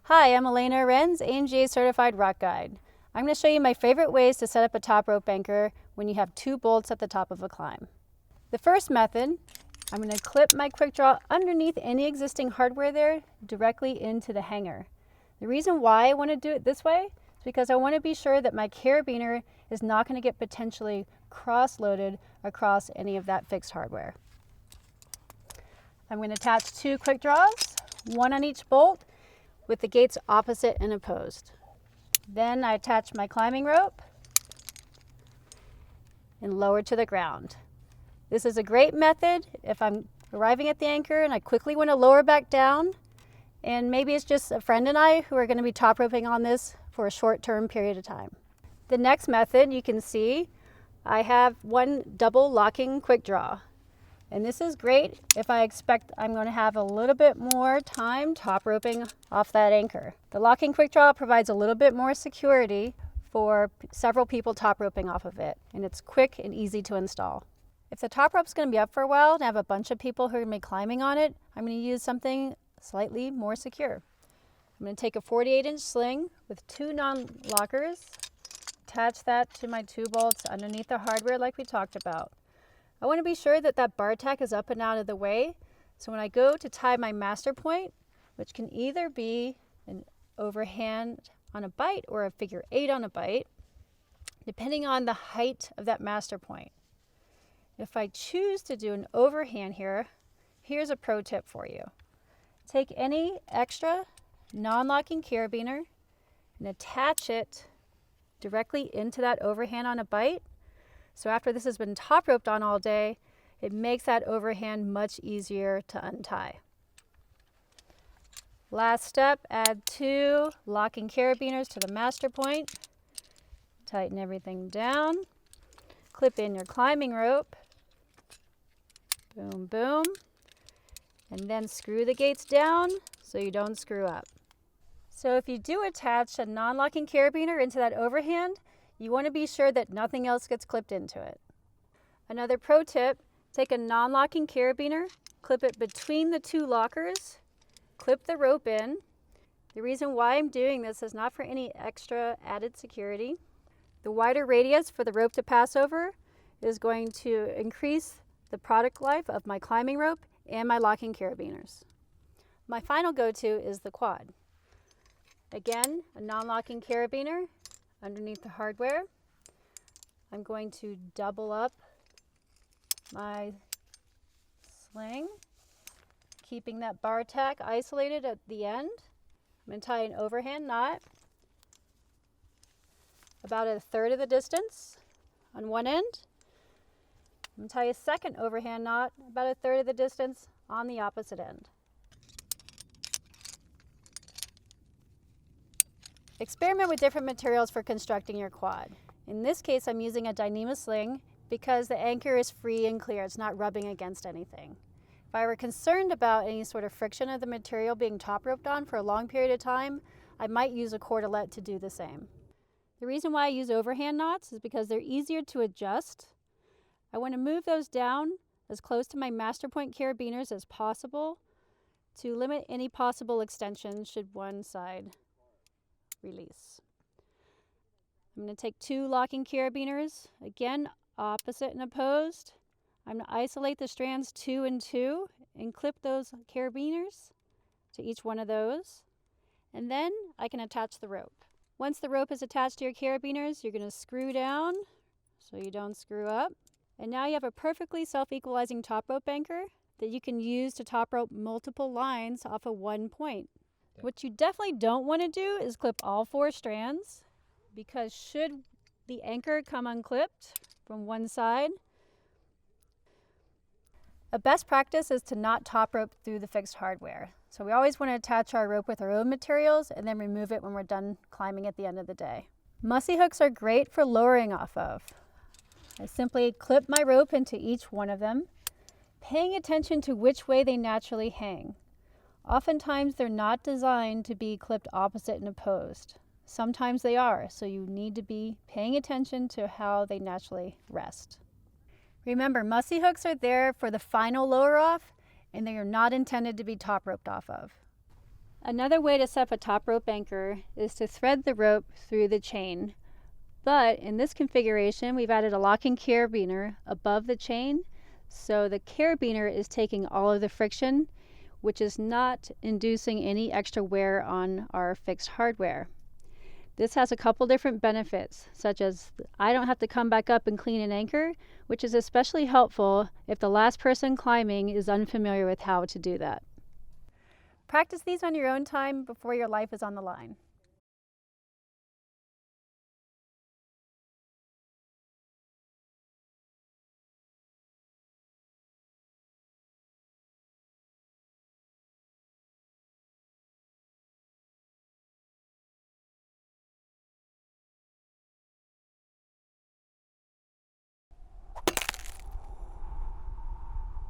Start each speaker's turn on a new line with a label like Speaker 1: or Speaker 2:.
Speaker 1: Hi, I'm Elena Arenz, ANGA Certified Rock Guide. I'm going to show you my favorite ways to set up a top rope anchor when you have two bolts at the top of a climb. The first method, I'm going to clip my Quickdraw underneath any existing hardware there directly into the hanger. The reason why I want to do it this way is because I want to be sure that my carabiner is not going to get potentially cross-loaded across any of that fixed hardware. I'm going to attach two Quickdraws, one on each bolt, with the gates opposite and opposed. Then I attach my climbing rope and lower to the ground. This is a great method if I'm arriving at the anchor and I quickly want to lower back down, and maybe it's just a friend and I who are going to be top roping on this for a short-term period of time. The next method, you can see I have one double locking Quickdraw. And this is great if I expect I'm going to have a little bit more time top roping off that anchor. The locking Quickdraw provides a little bit more security for several people top roping off of it, and it's quick and easy to install. If the top rope's going to be up for a while and I have a bunch of people who are going to be climbing on it, I'm going to use something slightly more secure. I'm going to take a 48-inch sling with two non-lockers, attach that to my two bolts underneath the hardware like we talked about. I want to be sure that that bar tack is up and out of the way, so when I go to tie my master point, which can either be an overhand on a bite or a figure 8 on a bite, depending on the height of that master point. If I choose to do an overhand here, here's a pro tip for you. Take any extra non-locking carabiner and attach it directly into that overhand on a bite. So after this has been top roped on all day, it makes that overhand much easier to untie. Last step, add two locking carabiners to the master point. Tighten everything down. Clip in your climbing rope. Boom, boom. And then screw the gates down so you don't screw up. So if you do attach a non-locking carabiner into that overhand, you want to be sure that nothing else gets clipped into it. Another pro tip, take a non-locking carabiner, clip it between the two lockers, clip the rope in. The reason why I'm doing this is not for any extra added security. The wider radius for the rope to pass over is going to increase the product life of my climbing rope and my locking carabiners. My final go-to is the quad. Again, a non-locking carabiner underneath the hardware. I'm going to double up my sling, keeping that bar tack isolated at the end. I'm going to tie an overhand knot about a third of the distance on one end. I'm going to tie a second overhand knot about a third of the distance on the opposite end. Experiment with different materials for constructing your quad. In this case, I'm using a Dyneema sling because the anchor is free and clear. It's not rubbing against anything. If I were concerned about any sort of friction of the material being top roped on for a long period of time, I might use a cordelette to do the same. The reason why I use overhand knots is because they're easier to adjust. I want to move those down as close to my master point carabiners as possible to limit any possible extension should one side release. I'm going to take two locking carabiners, again opposite and opposed. I'm going to isolate the strands 2 and 2 and clip those carabiners to each one of those, and then I can attach the rope. Once the rope is attached to your carabiners, you're going to screw down so you don't screw up, and now you have a perfectly self-equalizing top rope anchor that you can use to top rope multiple lines off of one point. What you definitely don't want to do is clip all 4 strands, because should the anchor come unclipped from one side, a best practice is to not top rope through the fixed hardware. So we always want to attach our rope with our own materials and then remove it when we're done climbing at the end of the day. Mussy hooks are great for lowering off of. I simply clip my rope into each one of them, paying attention to which way they naturally hang. Oftentimes they're not designed to be clipped opposite and opposed. Sometimes they are, so you need to be paying attention to how they naturally rest. Remember, mussy hooks are there for the final lower off, and they are not intended to be top roped off of. Another way to set up a top rope anchor is to thread the rope through the chain. But in this configuration, we've added a locking carabiner above the chain, so the carabiner is taking all of the friction, which is not inducing any extra wear on our fixed hardware. This has a couple different benefits, such as I don't have to come back up and clean an anchor, which is especially helpful if the last person climbing is unfamiliar with how to do that. Practice these on your own time before your life is on the line.